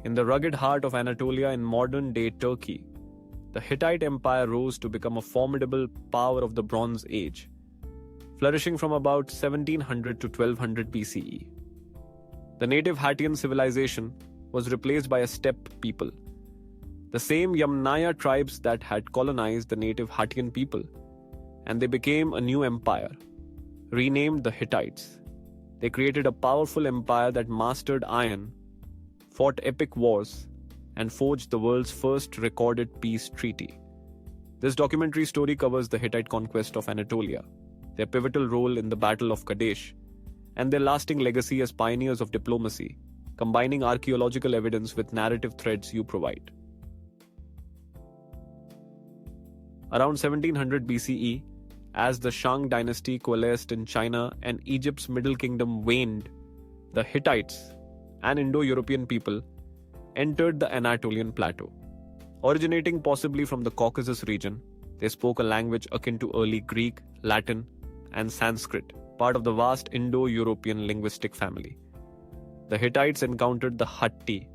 In the rugged heart of Anatolia in modern-day Turkey, the Hittite Empire rose to become a formidable power of the Bronze Age, flourishing from about 1700 to 1200 BCE. The native Hattian civilization was replaced by a steppe people, the same Yamnaya tribes that had colonized the native Hattian people, and they became a new empire, renamed the Hittites. They created a powerful empire that mastered iron, fought epic wars, and forged the world's first recorded peace treaty. This documentary story covers the Hittite conquest of Anatolia, their pivotal role in the Battle of Kadesh, and their lasting legacy as pioneers of diplomacy, combining archaeological evidence with narrative threads you provide. Around 1700 BCE, as the Shang dynasty coalesced in China and Egypt's Middle Kingdom waned, the Hittites, an Indo-European people, entered the Anatolian plateau. Originating possibly from the Caucasus region, they spoke a language akin to early Greek, Latin, and Sanskrit, part of the vast Indo-European linguistic family. The Hittites encountered the Hatti,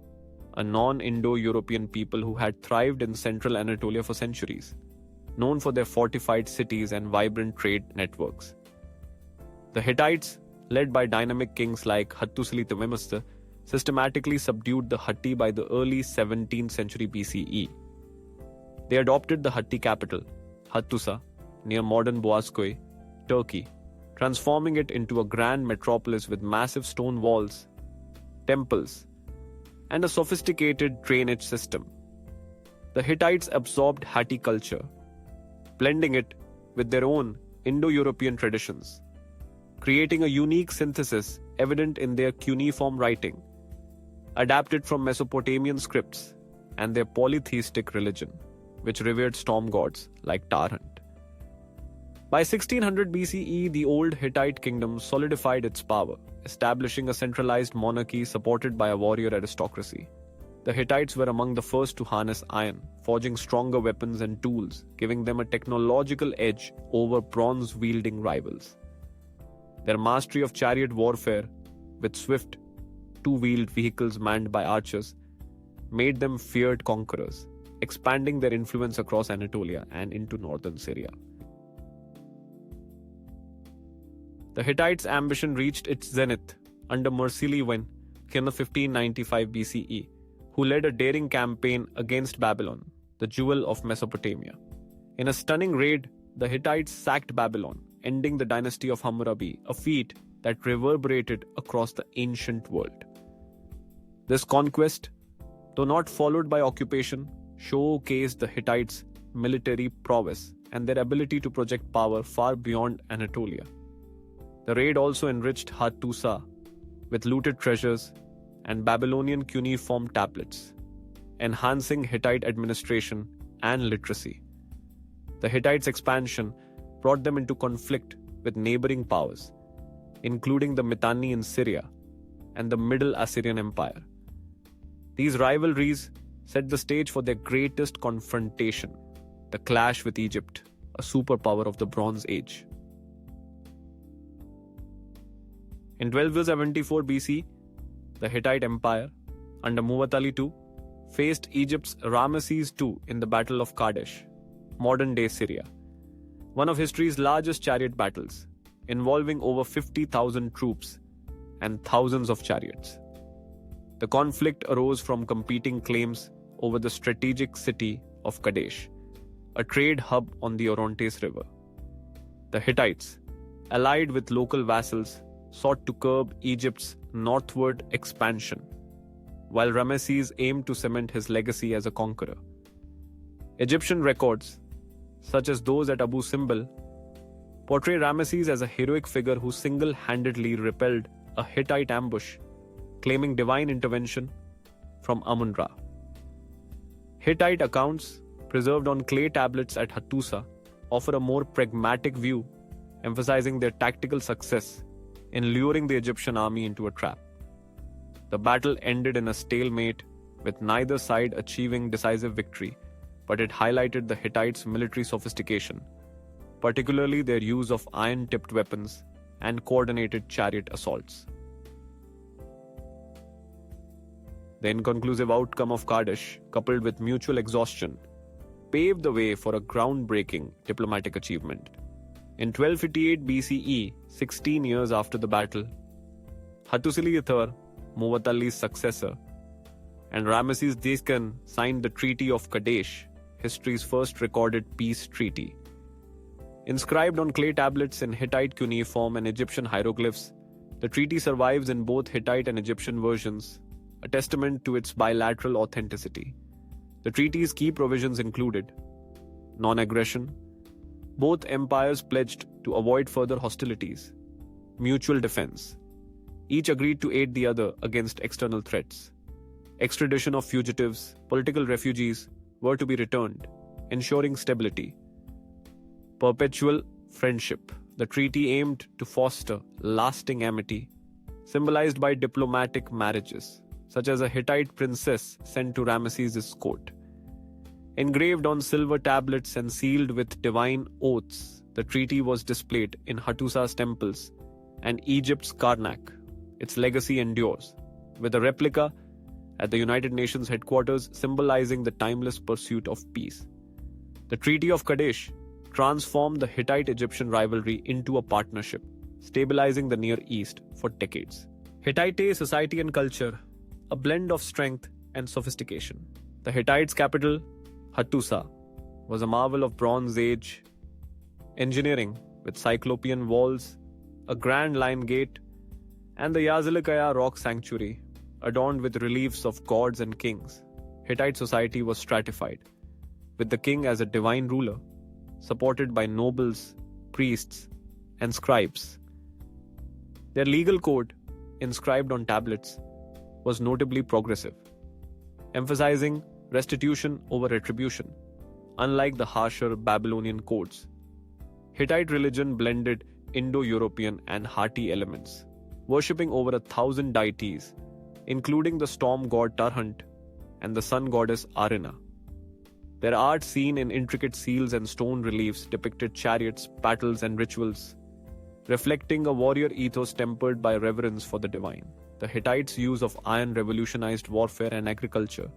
a non-Indo-European people who had thrived in central Anatolia for centuries, known for their fortified cities and vibrant trade networks. The Hittites, led by dynamic kings like Hattusili Themimiste, systematically subdued the Hatti by the early 17th century BCE. They adopted the Hatti capital, Hattusa, near modern Boğazköy, Turkey, transforming it into a grand metropolis with massive stone walls, temples, and a sophisticated drainage system. The Hittites absorbed Hatti culture, blending it with their own Indo-European traditions, creating a unique synthesis evident in their cuneiform writing, adapted from Mesopotamian scripts, and their polytheistic religion, which revered storm gods like Tarhunt. By 1600 BCE, the old Hittite kingdom solidified its power, establishing a centralized monarchy supported by a warrior aristocracy. The Hittites were among the first to harness iron, forging stronger weapons and tools, giving them a technological edge over bronze-wielding rivals. Their mastery of chariot warfare, with swift, two-wheeled vehicles manned by archers, made them feared conquerors, expanding their influence across Anatolia and into northern Syria. The Hittites' ambition reached its zenith under Mursili when, in 1595 BCE, who led a daring campaign against Babylon, the jewel of Mesopotamia. In a stunning raid, the Hittites sacked Babylon, ending the dynasty of Hammurabi, a feat that reverberated across the ancient world. This conquest, though not followed by occupation, showcased the Hittites' military prowess and their ability to project power far beyond Anatolia. The raid also enriched Hattusa with looted treasures and Babylonian cuneiform tablets, enhancing Hittite administration and literacy. The Hittites' expansion brought them into conflict with neighboring powers, including the Mitanni in Syria and the Middle Assyrian Empire. These rivalries set the stage for their greatest confrontation, the clash with Egypt, a superpower of the Bronze Age. In 1274 BC, the Hittite Empire, under Muwatalli II, faced Egypt's Ramesses II in the Battle of Kadesh, modern-day Syria, one of history's largest chariot battles, involving over 50,000 troops and thousands of chariots. The conflict arose from competing claims over the strategic city of Kadesh, a trade hub on the Orontes River. The Hittites, allied with local vassals, sought to curb Egypt's northward expansion, while Ramesses aimed to cement his legacy as a conqueror. Egyptian records, such as those at Abu Simbel, portray Ramesses as a heroic figure who single-handedly repelled a Hittite ambush, claiming divine intervention from Amun-Ra. Hittite accounts, preserved on clay tablets at Hattusa, offer a more pragmatic view, emphasizing their tactical success in luring the Egyptian army into a trap. The battle ended in a stalemate, with neither side achieving decisive victory, but it highlighted the Hittites' military sophistication, particularly their use of iron-tipped weapons and coordinated chariot assaults. The inconclusive outcome of Kadesh, coupled with mutual exhaustion, paved the way for a groundbreaking diplomatic achievement. In 1258 BCE, 16 years after the battle, Hattusili III, Muwatalli's successor, and Ramesses II signed the Treaty of Kadesh, history's first recorded peace treaty. Inscribed on clay tablets in Hittite cuneiform and Egyptian hieroglyphs, the treaty survives in both Hittite and Egyptian versions, a testament to its bilateral authenticity. The treaty's key provisions included non-aggression. Both empires pledged to avoid further hostilities. Mutual defense. Each agreed to aid the other against external threats. Extradition of fugitives, political refugees were to be returned, ensuring stability. Perpetual friendship. The treaty aimed to foster lasting amity, symbolized by diplomatic marriages, such as a Hittite princess sent to Ramesses' court. Engraved on silver tablets and sealed with divine oaths, the treaty was displayed in Hattusa's temples and Egypt's Karnak. Its legacy endures, with a replica at the United Nations headquarters symbolizing the timeless pursuit of peace. The Treaty of Kadesh transformed the Hittite-Egyptian rivalry into a partnership, stabilizing the Near East for decades. Hittite society and culture, a blend of strength and sophistication. The Hittites' capital, Hattusa, was a marvel of Bronze Age engineering with cyclopean walls, a grand lion gate, and the Yazilikaya rock sanctuary, adorned with reliefs of gods and kings. Hittite society was stratified, with the king as a divine ruler, supported by nobles, priests, and scribes. Their legal code, inscribed on tablets, was notably progressive, emphasizing restitution over retribution, unlike the harsher Babylonian codes. Hittite religion blended Indo-European and Hatti elements, worshipping over 1,000 deities, including the storm god Tarhunt and the sun goddess Arina. Their art, seen in intricate seals and stone reliefs, depicted chariots, battles, and rituals, reflecting a warrior ethos tempered by reverence for the divine. The Hittites' use of iron revolutionized warfare and agriculture,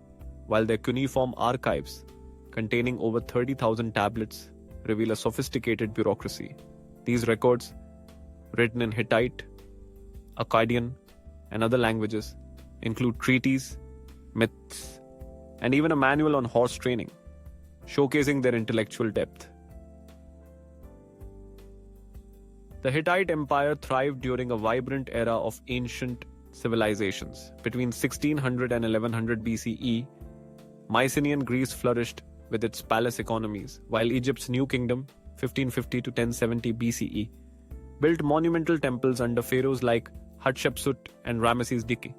while their cuneiform archives, containing over 30,000 tablets, reveal a sophisticated bureaucracy. These records, written in Hittite, Akkadian, and other languages, include treaties, myths, and even a manual on horse training, showcasing their intellectual depth. The Hittite Empire thrived during a vibrant era of ancient civilizations. Between 1600 and 1100 BCE, Mycenaean Greece flourished with its palace economies, while Egypt's New Kingdom, 1550 to 1070 BCE, built monumental temples under pharaohs like Hatshepsut and Ramesses II.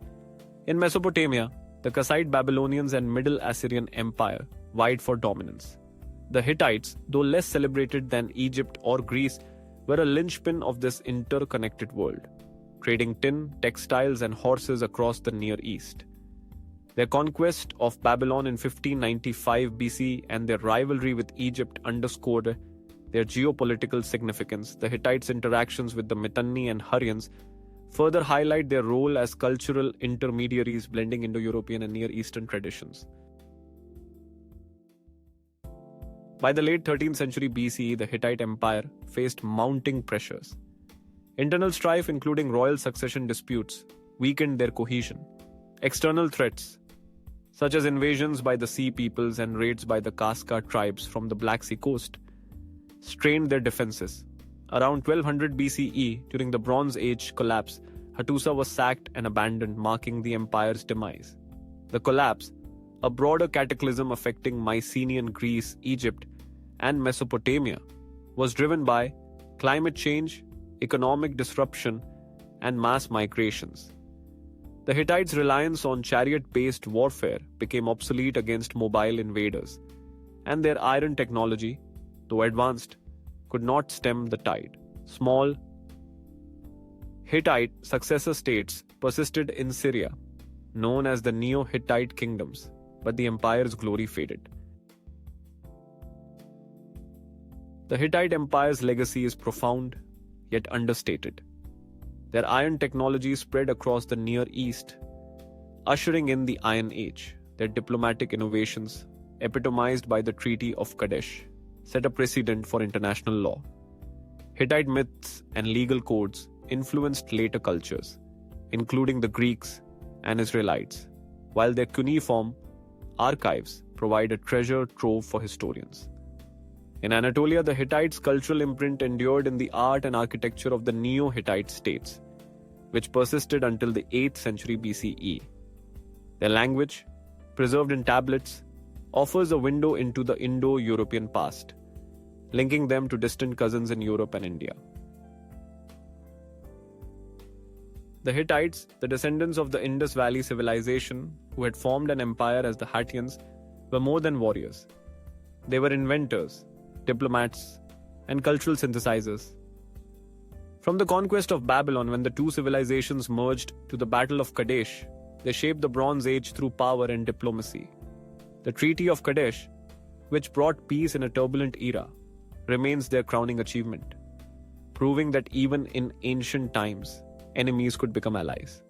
In Mesopotamia, the Kassite Babylonians and Middle Assyrian Empire vied for dominance. The Hittites, though less celebrated than Egypt or Greece, were a linchpin of this interconnected world, trading tin, textiles, and horses across the Near East. Their conquest of Babylon in 1595 BC and their rivalry with Egypt underscored their geopolitical significance. The Hittites' interactions with the Mitanni and Hurrians further highlight their role as cultural intermediaries blending Indo-European and Near Eastern traditions. By the late 13th century BCE, the Hittite Empire faced mounting pressures. Internal strife, including royal succession disputes, weakened their cohesion. External threats, such as invasions by the Sea Peoples and raids by the Kaska tribes from the Black Sea coast, strained their defenses. Around 1200 BCE, during the Bronze Age collapse, Hattusa was sacked and abandoned, marking the empire's demise. The collapse, a broader cataclysm affecting Mycenaean Greece, Egypt, and Mesopotamia, was driven by climate change, economic disruption, and mass migrations. The Hittites' reliance on chariot-based warfare became obsolete against mobile invaders, and their iron technology, though advanced, could not stem the tide. Small Hittite successor states persisted in Syria, known as the Neo-Hittite kingdoms, but the empire's glory faded. The Hittite Empire's legacy is profound, yet understated. Their iron technology spread across the Near East, ushering in the Iron Age. Their diplomatic innovations, epitomized by the Treaty of Kadesh, set a precedent for international law. Hittite myths and legal codes influenced later cultures, including the Greeks and Israelites, while their cuneiform archives provide a treasure trove for historians. In Anatolia, the Hittites' cultural imprint endured in the art and architecture of the Neo-Hittite states, which persisted until the 8th century BCE. Their language, preserved in tablets, offers a window into the Indo-European past, linking them to distant cousins in Europe and India. The Hittites, the descendants of the Indus Valley civilization who had formed an empire as the Hattians, were more than warriors. They were inventors, diplomats, and cultural synthesizers. From the conquest of Babylon, when the two civilizations merged, to the Battle of Kadesh, they shaped the Bronze Age through power and diplomacy. The Treaty of Kadesh, which brought peace in a turbulent era, remains their crowning achievement, proving that even in ancient times, enemies could become allies.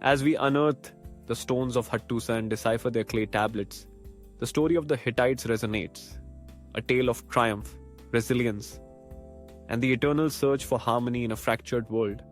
As we unearth the stones of Hattusa and decipher their clay tablets, the story of the Hittites resonates, a tale of triumph, resilience, and the eternal search for harmony in a fractured world.